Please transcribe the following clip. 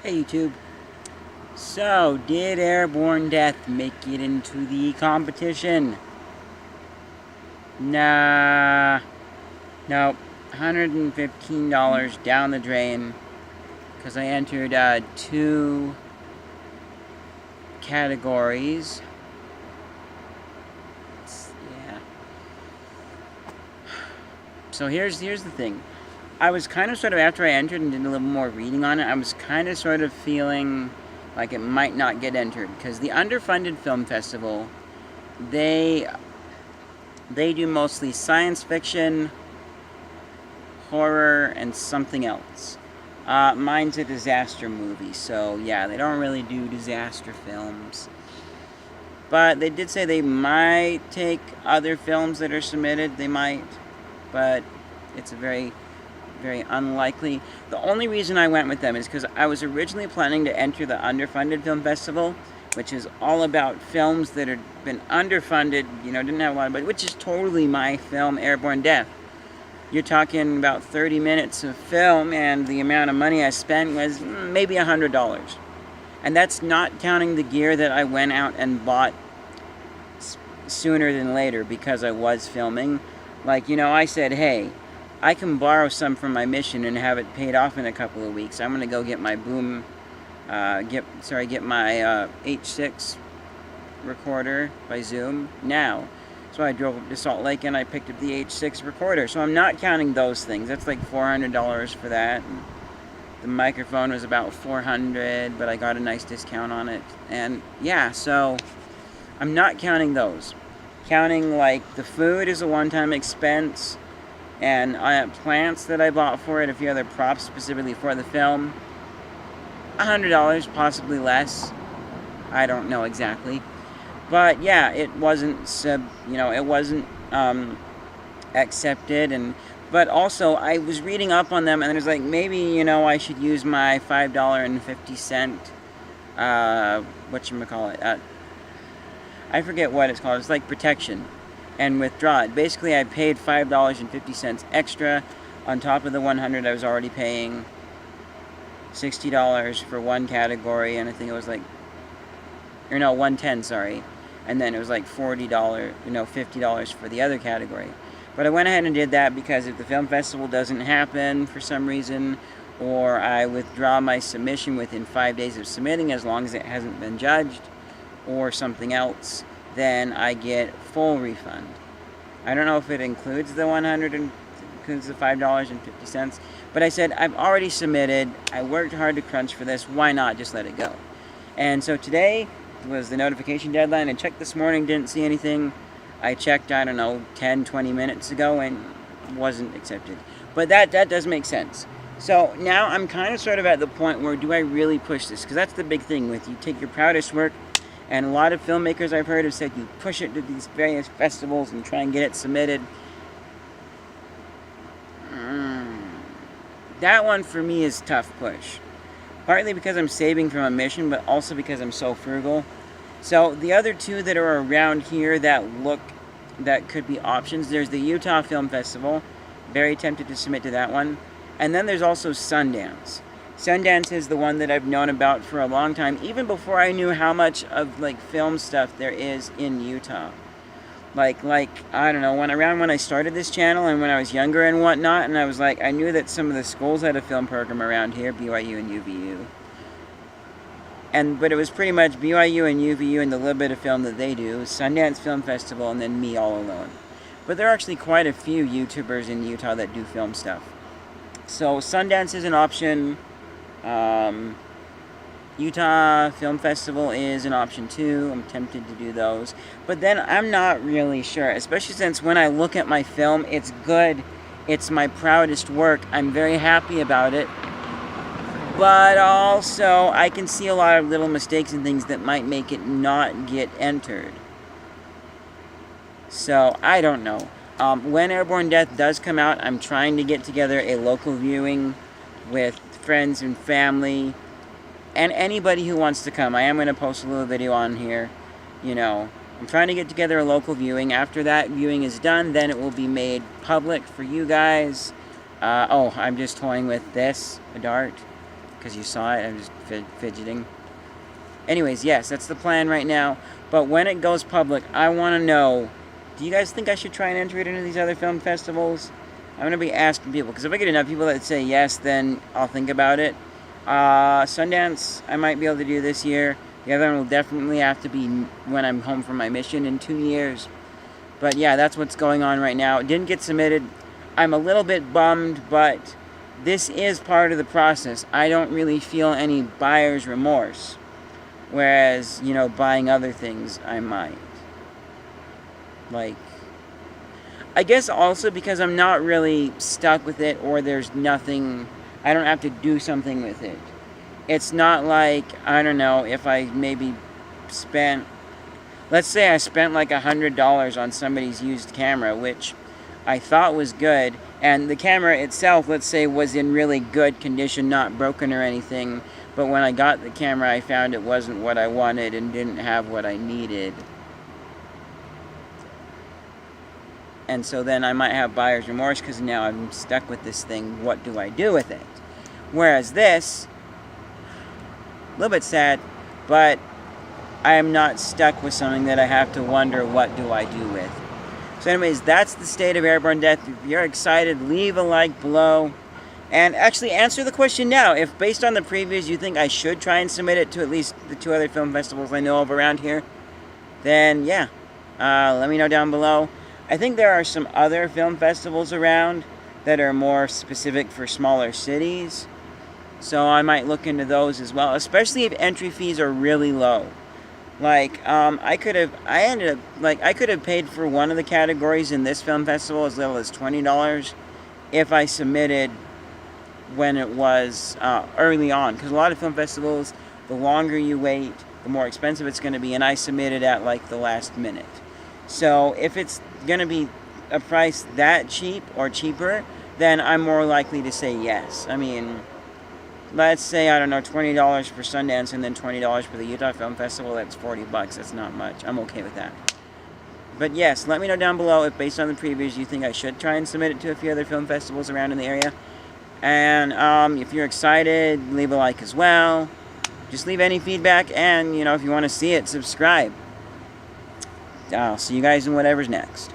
Hey YouTube. So, did Airborne Death make it into the competition? Nah. Nope. $115 down the drain. Because I entered two categories. Yeah. So here's the thing. I was kind of sort of, after I entered and did a little more reading on it, I was kind of sort of feeling like it might not get entered. Because the underfunded film festival, they do mostly science fiction, horror, and something else. Mine's a disaster movie, so yeah, they don't really do disaster films. But they did say they might take other films that are submitted, they might, but it's a very unlikely. The only reason I went with them is because I was originally planning to enter the underfunded film festival, which is all about films that have been underfunded, didn't have a lot of budget, which is totally my film, Airborne Death. You're talking about 30 minutes of film, and the amount of money I spent was maybe $100. And that's not counting the gear that I went out and bought sooner than later because I was filming. Like, I said, hey, I can borrow some from my mission and have it paid off in a couple of weeks. I'm going to go get my get my H6 recorder by Zoom now. So I drove up to Salt Lake and I picked up the H6 recorder. So I'm not counting those things. That's like $400 for that. And the microphone was about $400, but I got a nice discount on it. And yeah, so I'm not counting those. Counting like the food is a one-time expense, and I have plants that I bought for it, a few other props specifically for the film. $100, possibly less. I don't know exactly. But yeah, it wasn't it wasn't accepted, but also I was reading up on them, and it was like, maybe, I should use my $5.50 whatchamacallit, I forget what it's called. It's like protection, and withdraw it. Basically, I paid $5.50 extra on top of the $100 I was already paying. $60 for one category, and I think it was like, or no, $110, sorry. And then it was like $40, $50 for the other category. But I went ahead and did that because if the film festival doesn't happen for some reason, or I withdraw my submission within 5 days of submitting, as long as it hasn't been judged, or something else, then I get full refund. I don't know if it includes the includes the $5.50, but I said, I've already submitted, I worked hard to crunch for this, why not just let it go? And so today was the notification deadline. I checked this morning, didn't see anything. I checked, I don't know, 10, 20 minutes ago, and wasn't accepted. But that does make sense. So now I'm kind of sort of at the point where, do I really push this? Because that's the big thing with, you take your proudest work, and a lot of filmmakers I've heard have said you push it to these various festivals and try and get it submitted. That one for me is tough push. Partly because I'm saving from a mission, but also because I'm so frugal. So the other two that are around here that could be options, there's the Utah Film Festival. Very tempted to submit to that one. And then there's also Sundance. Sundance is the one that I've known about for a long time, even before I knew how much of like film stuff there is in Utah. Like I don't know, when I started this channel and when I was younger and whatnot, and I was like, I knew that some of the schools had a film program around here, BYU and UVU. But it was pretty much BYU and UVU and the little bit of film that they do, Sundance Film Festival, and then me all alone. But there are actually quite a few YouTubers in Utah that do film stuff. So Sundance is an option. Utah Film Festival is an option too. I'm tempted to do those. But then I'm not really sure, especially since when I look at my film, it's good. It's my proudest work. I'm very happy about it. But also, I can see a lot of little mistakes and things that might make it not get entered. So, I don't know. When Airborne Death does come out, I'm trying to get together a local viewing with friends and family. And anybody who wants to come. I am going to post a little video on here. I'm trying to get together a local viewing. After that viewing is done, then it will be made public for you guys. I'm just toying with this, a dart. because you saw it. I'm just fidgeting. Anyways, yes, that's the plan right now. But when it goes public, I want to know, do you guys think I should try and enter it into these other film festivals? I'm going to be asking people, because if I get enough people that say yes, then I'll think about it. Sundance, I might be able to do this year. The other one will definitely have to be when I'm home from my mission in 2 years. But yeah, that's what's going on right now. It didn't get submitted. I'm a little bit bummed, but this is part of the process. I don't really feel any buyer's remorse. Whereas, you know, buying other things, I might. Like, I guess also because I'm not really stuck with it, or there's nothing, I don't have to do something with it. It's not like, I don't know, if I maybe spent, let's say I spent like $100 on somebody's used camera, which I thought was good, and the camera itself, let's say, was in really good condition, not broken or anything, but when I got the camera, I found it wasn't what I wanted and didn't have what I needed. And so then I might have buyer's remorse because now I'm stuck with this thing. What do I do with it? Whereas this, a little bit sad, but I am not stuck with something that I have to wonder what do I do with. So anyways, that's the state of Airborne Death. If you're excited, leave a like below. And actually answer the question now. If based on the previews you think I should try and submit it to at least the 2 other film festivals I know of around here, then yeah, let me know down below. I think there are some other film festivals around that are more specific for smaller cities. So I might look into those as well, especially if entry fees are really low. Like, I could have paid for one of the categories in this film festival as little as $20 if I submitted when it was early on, because a lot of film festivals, the longer you wait, the more expensive it's going to be, and I submitted at like the last minute. So if it's going to be a price that cheap or cheaper, then I'm more likely to say yes. I mean, let's say, I don't know, $20 for Sundance and then $20 for the Utah Film Festival, that's $40. That's not much. I'm okay with that. But yes, let me know down below if based on the previews you think I should try and submit it to a few other film festivals around in the area. And if you're excited, leave a like as well. Just leave any feedback, and, you know, if you want to see it, subscribe. I'll see you guys in whatever's next.